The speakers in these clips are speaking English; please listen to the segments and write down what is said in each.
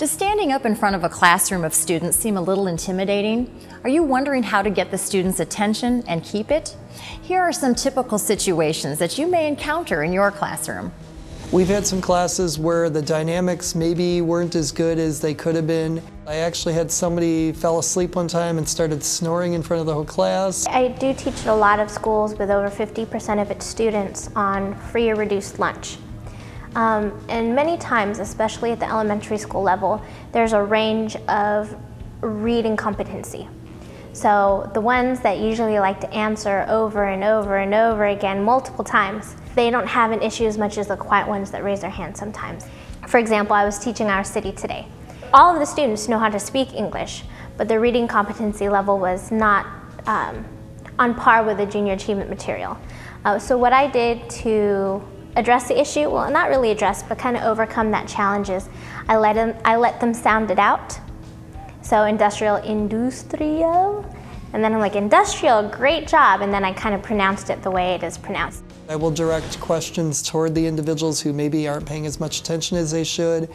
Does standing up in front of a classroom of students seem a little intimidating? Are you wondering how to get the students' attention and keep it? Here are some typical situations that you may encounter in your classroom. We've had some classes where the dynamics maybe weren't as good as they could have been. I actually had somebody fell asleep one time and started snoring in front of the whole class. I do teach at a lot of schools with over 50% of its students on free or reduced lunch. And many times, especially at the elementary school level, there's a range of reading competency. So the ones that usually like to answer over and over and over again multiple times, they don't have an issue as much as the quiet ones that raise their hand sometimes. For example, I was teaching our city today. All of the students know how to speak English, but their reading competency level was not on par with the junior achievement material. So what I did to address the issue, well, not really address, but kind of overcome that challenge is I let them sound it out. So industrial, and then I'm like, industrial, great job, and then I kind of pronounced it the way it is pronounced. I will direct questions toward the individuals who maybe aren't paying as much attention as they should,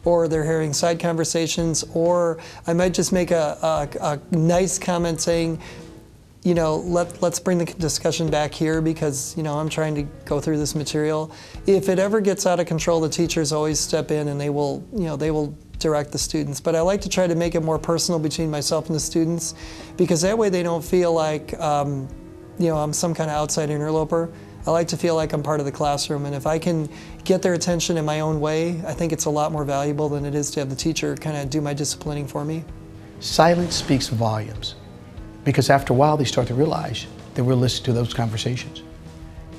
or they're hearing side conversations, or I might just make a nice comment saying, you know, let's bring the discussion back here because, you know, I'm trying to go through this material. If it ever gets out of control, the teachers always step in and they will, you know, they will direct the students. But I like to try to make it more personal between myself and the students because that way they don't feel like, you know, I'm some kind of outside interloper. I like to feel like I'm part of the classroom, and if I can get their attention in my own way, I think it's a lot more valuable than it is to have the teacher kind of do my disciplining for me. Silence speaks volumes. Because after a while, they start to realize that we're listening to those conversations.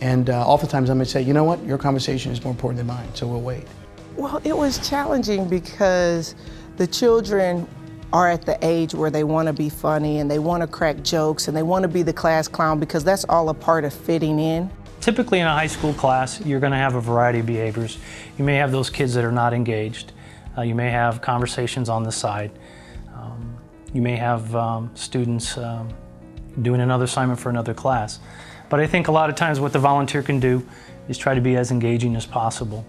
And oftentimes I might say, you know what, your conversation is more important than mine, so we'll wait. Well, it was challenging because the children are at the age where they want to be funny and they want to crack jokes and they want to be the class clown because that's all a part of fitting in. Typically in a high school class, you're going to have a variety of behaviors. You may have those kids that are not engaged. You may have conversations on the side. You may have students doing another assignment for another class. But I think a lot of times what the volunteer can do is try to be as engaging as possible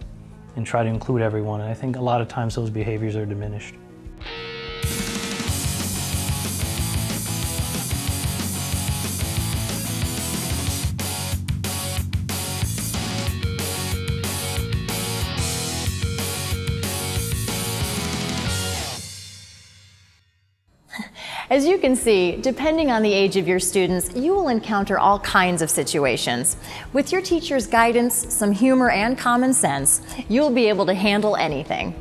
and try to include everyone. And I think a lot of times those behaviors are diminished. As you can see, depending on the age of your students, you will encounter all kinds of situations. With your teacher's guidance, some humor, and common sense, you'll be able to handle anything.